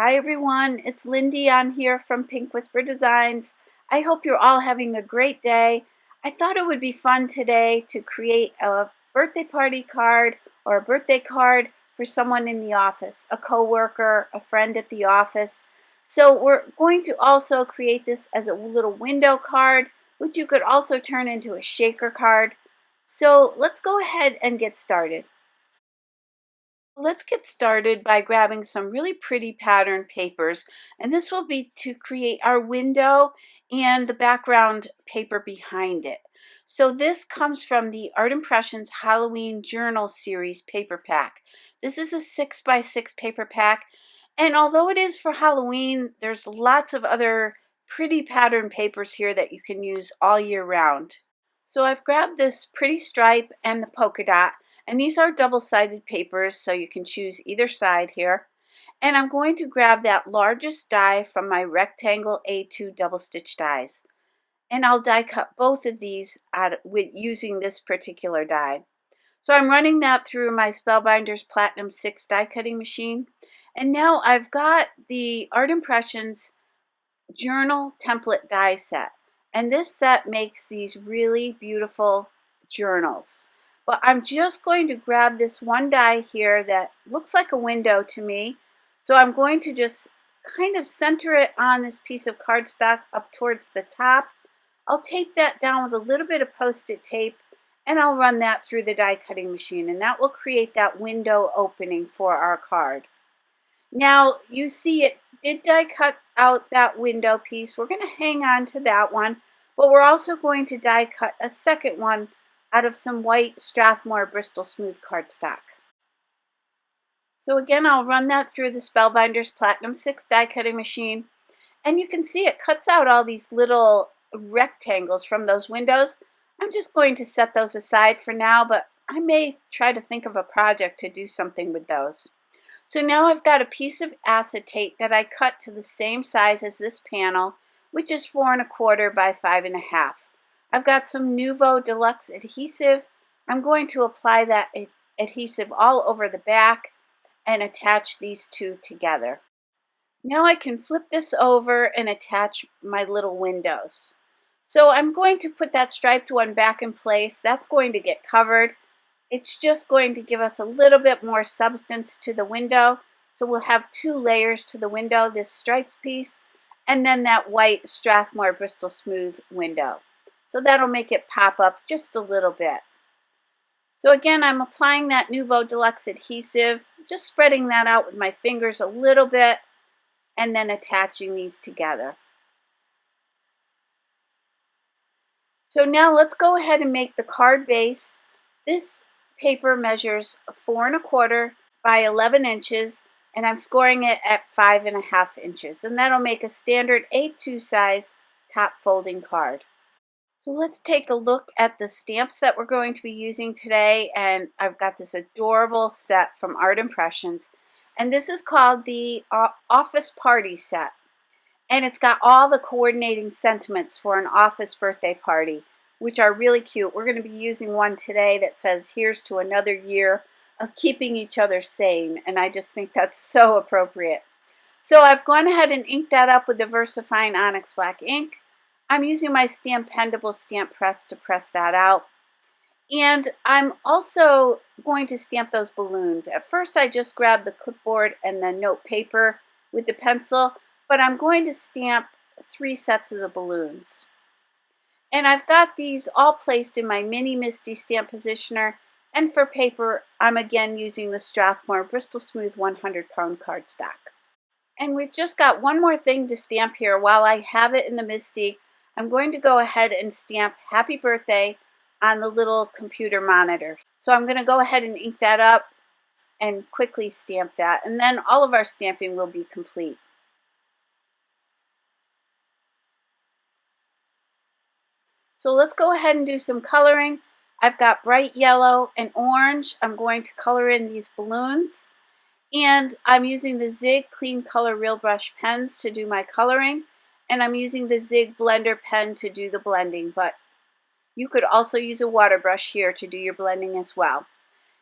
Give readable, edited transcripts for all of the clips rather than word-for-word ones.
Hi everyone, it's Lindy on here from Pink Whisper Designs. I hope you're all having a great day. I thought it would be fun today to create a birthday party card or a birthday card for someone in the office, a coworker, a friend at the office. So we're going to also create this as a little window card, which you could also turn into a shaker card. So let's go ahead and get started. Let's get started by grabbing some really pretty pattern papers, and this will be to create our window and the background paper behind it. So this comes from the Art Impressions Halloween Journal Series paper pack. This is a 6x6 paper pack, and although it is for Halloween, there's lots of other pretty pattern papers here that you can use all year round. So I've grabbed this pretty stripe and the polka dot, and these are double-sided papers, so you can choose either side here. And I'm going to grab that largest die from my rectangle A2 double stitch dies. And I'll die cut both of these with using this particular die. So I'm running that through my Spellbinders Platinum 6 die cutting machine. And now I've got the Art Impressions Journal Template die set. And this set makes these really beautiful journals. But I'm just going to grab this one die here that looks like a window to me. So I'm going to just kind of center it on this piece of cardstock up towards the top. I'll tape that down with a little bit of post-it tape, and I'll run that through the die cutting machine, and that will create that window opening for our card. Now you see it did die cut out that window piece. We're going to hang on to that one, but we're also going to die cut a second one out of some white Strathmore Bristol smooth cardstock. So again, I'll run that through the Spellbinders Platinum 6 die cutting machine, and you can see it cuts out all these little rectangles from those windows. I'm just going to set those aside for now, but I may try to think of a project to do something with those. So now I've got a piece of acetate that I cut to the same size as this panel, which is 4 1/4 by 5 1/2. I've got some Nuvo Deluxe adhesive. I'm going to apply that adhesive all over the back and attach these two together. Now I can flip this over and attach my little windows. So I'm going to put that striped one back in place. That's going to get covered. It's just going to give us a little bit more substance to the window. So we'll have 2 layers to the window, this striped piece, and then that white Strathmore Bristol Smooth window. So that'll make it pop up just a little bit. So again, I'm applying that Nuvo Deluxe adhesive, just spreading that out with my fingers a little bit, and then attaching these together. So now let's go ahead and make the card base. This paper measures 4 1/4 by 11 inches, and I'm scoring it at 5 1/2 inches, and that'll make a standard A2 size top folding card. So let's take a look at the stamps that we're going to be using today, and I've got this adorable set from Art Impressions, and this is called the Office Party Set, and it's got all the coordinating sentiments for an office birthday party, which are really cute. We're going to be using one today that says, "Here's to another year of keeping each other sane," and I just think that's so appropriate. So I've gone ahead and inked that up with the Versafine Onyx Black ink. I'm using my STAMPendable stamp press to press that out. And I'm also going to stamp those balloons. At first I just grabbed the clipboard and the note paper with the pencil, but I'm going to stamp 3 sets of the balloons. And I've got these all placed in my mini MISTI stamp positioner, and for paper I'm again using the Strathmore Bristol Smooth 100-pound cardstock. And we've just got one more thing to stamp here. While I have it in the MISTI, I'm going to go ahead and stamp Happy Birthday on the little computer monitor. So I'm going to go ahead and ink that up and quickly stamp that, and then all of our stamping will be complete. So let's go ahead and do some coloring. I've got bright yellow and orange. I'm going to color in these balloons, and I'm using the Zig Clean Color Real Brush pens to do my coloring, and I'm using the Zig Blender pen to do the blending, but you could also use a water brush here to do your blending as well.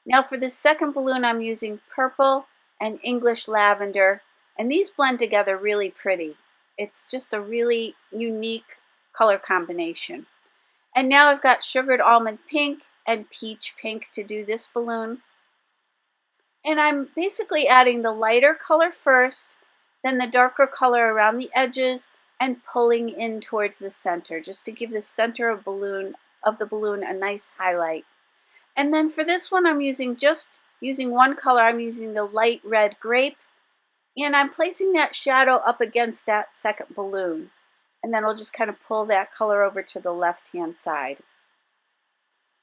Now for the second balloon, I'm using purple and English lavender, And these blend together really pretty. It's just a really unique color combination. And now I've got sugared almond pink and peach pink to do this balloon. And I'm basically adding the lighter color first, then the darker color around the edges, and pulling in towards the center, just to give the center of the balloon a nice highlight. And then for this one, I'm using one color. I'm using the light red grape, and I'm placing that shadow up against that second balloon. And then I'll just kind of pull that color over to the left-hand side.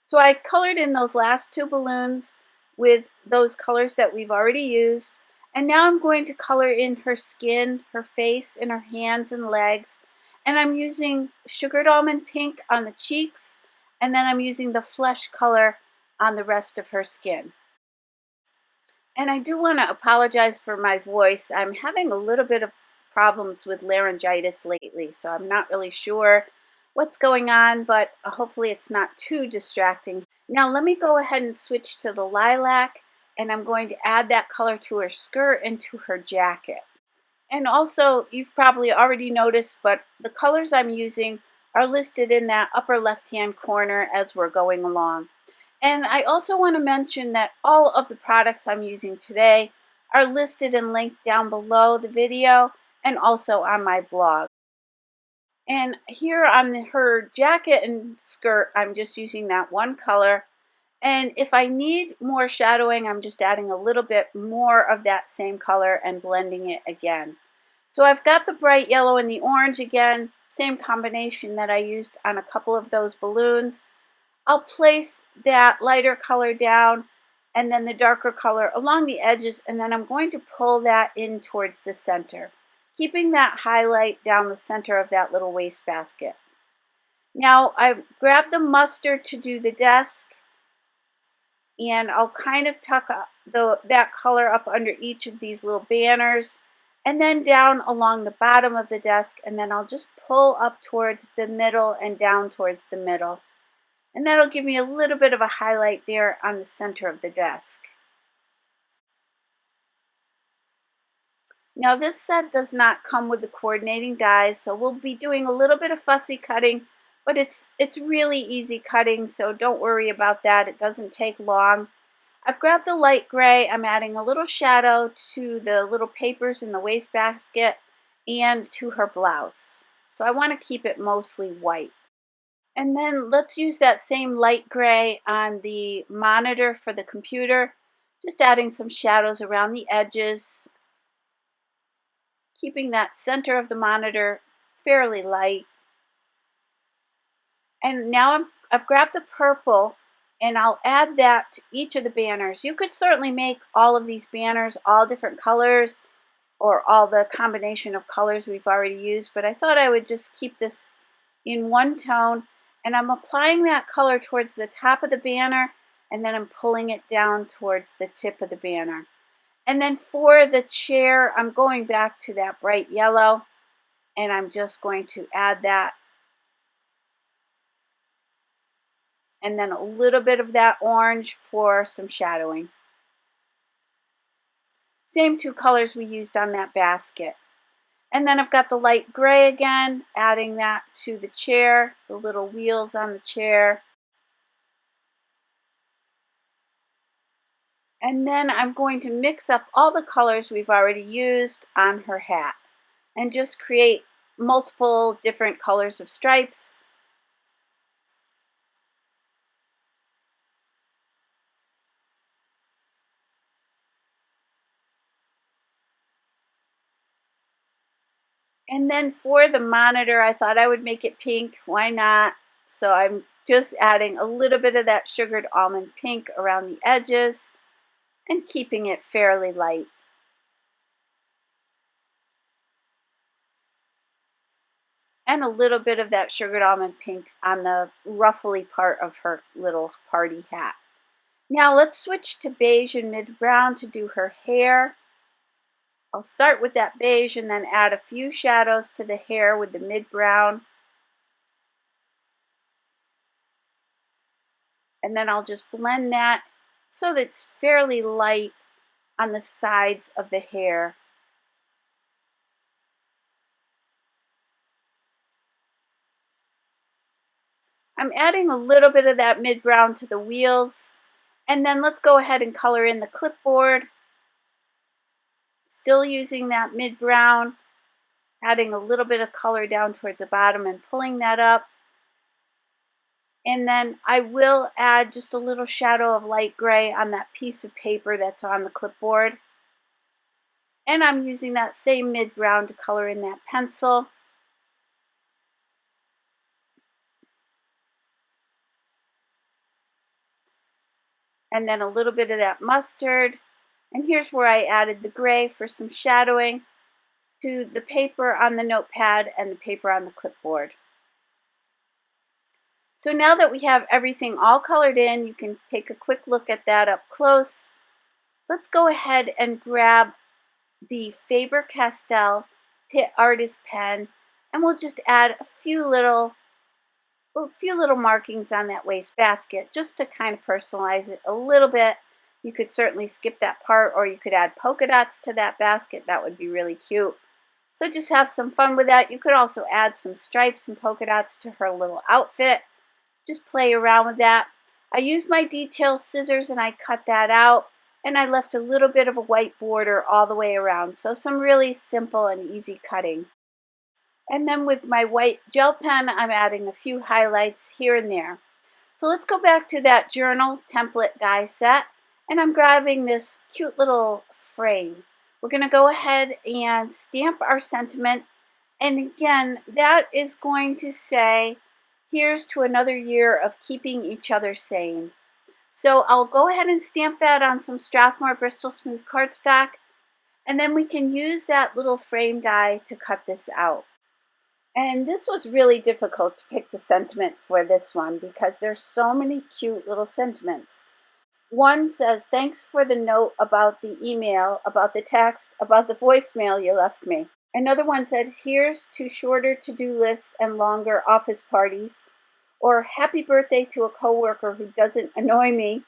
So I colored in those last two balloons with those colors that we've already used. And now I'm going to color in her skin, her face, and her hands and legs. And I'm using sugared almond pink on the cheeks, and then I'm using the flesh color on the rest of her skin. And I do want to apologize for my voice. I'm having a little bit of problems with laryngitis lately, so I'm not really sure what's going on, but hopefully it's not too distracting. Now let me go ahead and switch to the lilac, and I'm going to add that color to her skirt and to her jacket. And also, you've probably already noticed, but the colors I'm using are listed in that upper left-hand corner as we're going along. And I also want to mention that all of the products I'm using today are listed and linked down below the video and also on my blog. And here on her jacket and skirt, I'm just using that one color. And if I need more shadowing, I'm just adding a little bit more of that same color and blending it again. So I've got the bright yellow and the orange again, same combination that I used on a couple of those balloons. I'll place that lighter color down and then the darker color along the edges, and then I'm going to pull that in towards the center, keeping that highlight down the center of that little wastebasket. Now I grabbed the mustard to do the desk, and I'll kind of tuck that color up under each of these little banners and then down along the bottom of the desk, and then I'll just pull up towards the middle and down towards the middle. And that'll give me a little bit of a highlight there on the center of the desk. Now this set does not come with the coordinating dies, so we'll be doing a little bit of fussy cutting, but it's really easy cutting, so don't worry about that. It doesn't take long. I've grabbed the light gray. I'm adding a little shadow to the little papers in the wastebasket and to her blouse. So I want to keep it mostly white. And then let's use that same light gray on the monitor for the computer, just adding some shadows around the edges, keeping that center of the monitor fairly light. And now I've grabbed the purple, and I'll add that to each of the banners. You could certainly make all of these banners all different colors or all the combination of colors we've already used, but I thought I would just keep this in one tone. And I'm applying that color towards the top of the banner, and then I'm pulling it down towards the tip of the banner. And then for the chair, I'm going back to that bright yellow, and I'm just going to add that. And then a little bit of that orange for some shadowing. Same two colors we used on that basket. And then I've got the light gray again, adding that to the chair, the little wheels on the chair. And then I'm going to mix up all the colors we've already used on her hat and just create multiple different colors of stripes. And then for the monitor, I thought I would make it pink. Why not? So I'm just adding a little bit of that sugared almond pink around the edges and keeping it fairly light. And a little bit of that sugared almond pink on the ruffly part of her little party hat. Now let's switch to beige and mid-brown to do her hair. I'll start with that beige and then add a few shadows to the hair with the mid-brown. And then I'll just blend that so that it's fairly light on the sides of the hair. I'm adding a little bit of that mid-brown to the wheels. And then let's go ahead and color in the clipboard. Still using that mid-brown, adding a little bit of color down towards the bottom and pulling that up. And then I will add just a little shadow of light gray on that piece of paper that's on the clipboard. And I'm using that same mid-brown to color in that pencil. And then a little bit of that mustard. And here's where I added the gray for some shadowing to the paper on the notepad and the paper on the clipboard. So now that we have everything all colored in, you can take a quick look at that up close. Let's go ahead and grab the Faber-Castell Pitt Artist Pen, and we'll just add a few little markings on that waste basket just to kind of personalize it a little bit. You could certainly skip that part, or you could add polka dots to that basket. That would be really cute. So just have some fun with that. You could also add some stripes and polka dots to her little outfit. Just play around with that. I used my detail scissors and I cut that out, and I left a little bit of a white border all the way around. So some really simple and easy cutting. And then with my white gel pen, I'm adding a few highlights here and there. So let's go back to that journal template die set, and I'm grabbing this cute little frame. We're going to go ahead and stamp our sentiment, and again, that is going to say, here's to another year of keeping each other sane. So I'll go ahead and stamp that on some Strathmore Bristol Smooth cardstock, and then we can use that little frame die to cut this out. And this was really difficult to pick the sentiment for this one because there's so many cute little sentiments. One says, thanks for the note about the email, about the text, about the voicemail you left me. Another one says, here's to shorter to-do lists and longer office parties. Or happy birthday to a coworker who doesn't annoy me.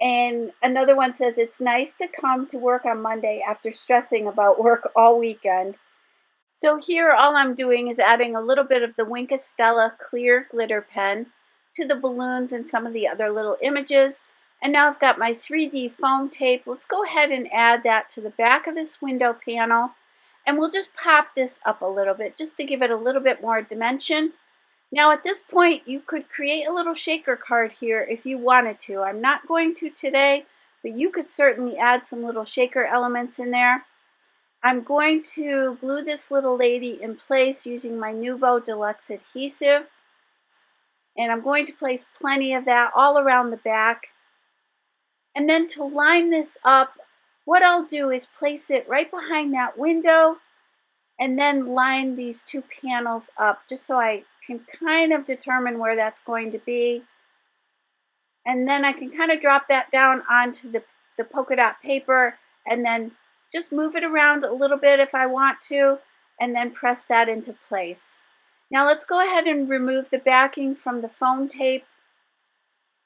And another one says, it's nice to come to work on Monday after stressing about work all weekend. So here all I'm doing is adding a little bit of the Stella clear glitter pen to the balloons and some of the other little images. And now I've got my 3D foam tape. Let's go ahead and add that to the back of this window panel. And we'll just pop this up a little bit just to give it a little bit more dimension. Now at this point you could create a little shaker card here if you wanted to. I'm not going to today, but you could certainly add some little shaker elements in there. I'm going to glue this little lady in place using my Nuvo Deluxe adhesive. And I'm going to place plenty of that all around the back. And then to line this up, what I'll do is place it right behind that window and then line these two panels up just so I can kind of determine where that's going to be. And then I can kind of drop that down onto the polka dot paper and then just move it around a little bit if I want to, and then press that into place. Now let's go ahead and remove the backing from the foam tape,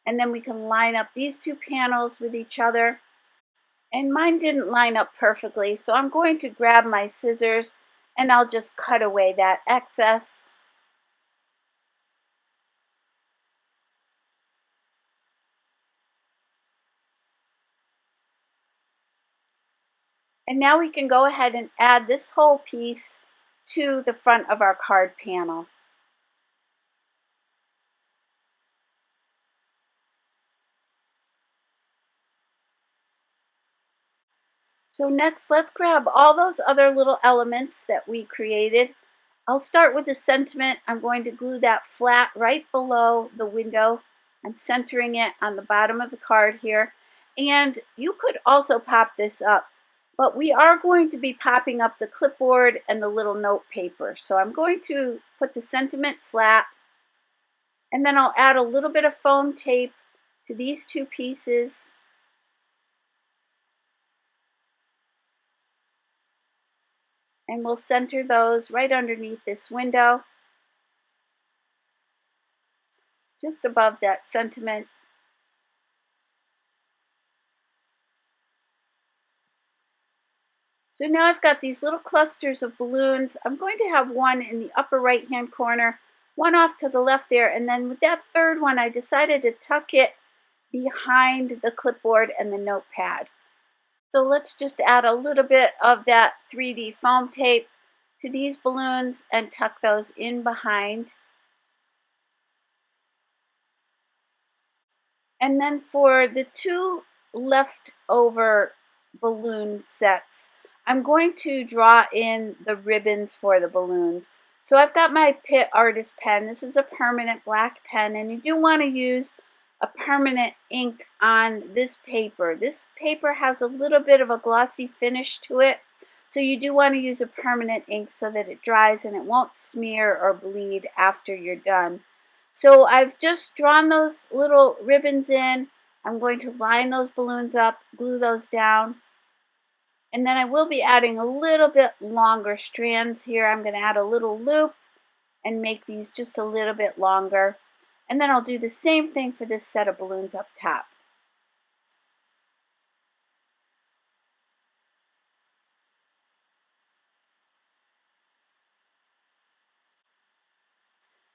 and then we can line up these two panels with each other. And mine didn't line up perfectly, so I'm going to grab my scissors and I'll just cut away that excess. And now we can go ahead and add this whole piece to the front of our card panel. So next, let's grab all those other little elements that we created. I'll start with the sentiment. I'm going to glue that flat right below the window. I'm centering it on the bottom of the card here. And you could also pop this up, but we are going to be popping up the clipboard and the little note paper. So I'm going to put the sentiment flat, and then I'll add a little bit of foam tape to these two pieces. And we'll center those right underneath this window, just above that sentiment. So now I've got these little clusters of balloons. I'm going to have one in the upper right hand corner, one off to the left there, and then with that third one I decided to tuck it behind the clipboard and the notepad. So let's just add a little bit of that 3D foam tape to these balloons and tuck those in behind. And then for the two leftover balloon sets, I'm going to draw in the ribbons for the balloons. So I've got my Pitt Artist pen. This is a permanent black pen, and you do want to use a permanent ink on this paper. This paper has a little bit of a glossy finish to it, so you do want to use a permanent ink so that it dries and it won't smear or bleed after you're done. So I've just drawn those little ribbons in. I'm going to line those balloons up, glue those down, and then I will be adding a little bit longer strands here. I'm going to add a little loop and make these just a little bit longer. And then I'll do the same thing for this set of balloons up top.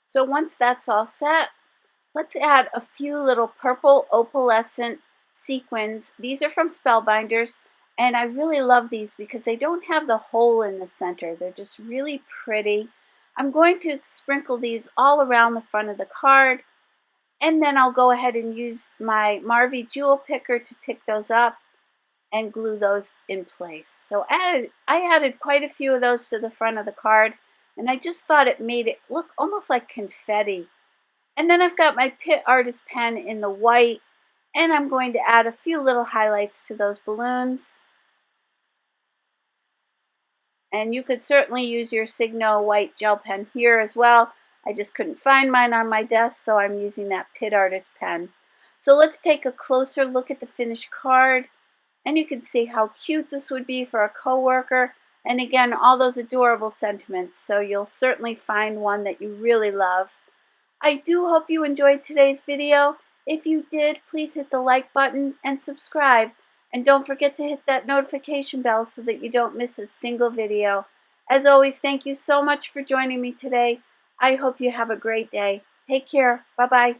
So once that's all set, let's add a few little purple opalescent sequins. These are from Spellbinders, and I really love these because they don't have the hole in the center. They're just really pretty. I'm going to sprinkle these all around the front of the card, and then I'll go ahead and use my Marvy jewel picker to pick those up and glue those in place. So I added quite a few of those to the front of the card, and I just thought it made it look almost like confetti. And then I've got my Pitt Artist pen in the white, and I'm going to add a few little highlights to those balloons. And you could certainly use your Signo White Gel Pen here as well. I just couldn't find mine on my desk, so I'm using that Pitt Artist pen. So let's take a closer look at the finished card. And you can see how cute this would be for a coworker. And again, all those adorable sentiments. So you'll certainly find one that you really love. I do hope you enjoyed today's video. If you did, please hit the like button and subscribe. And don't forget to hit that notification bell so that you don't miss a single video. As always, thank you so much for joining me today. I hope you have a great day. Take care. Bye-bye.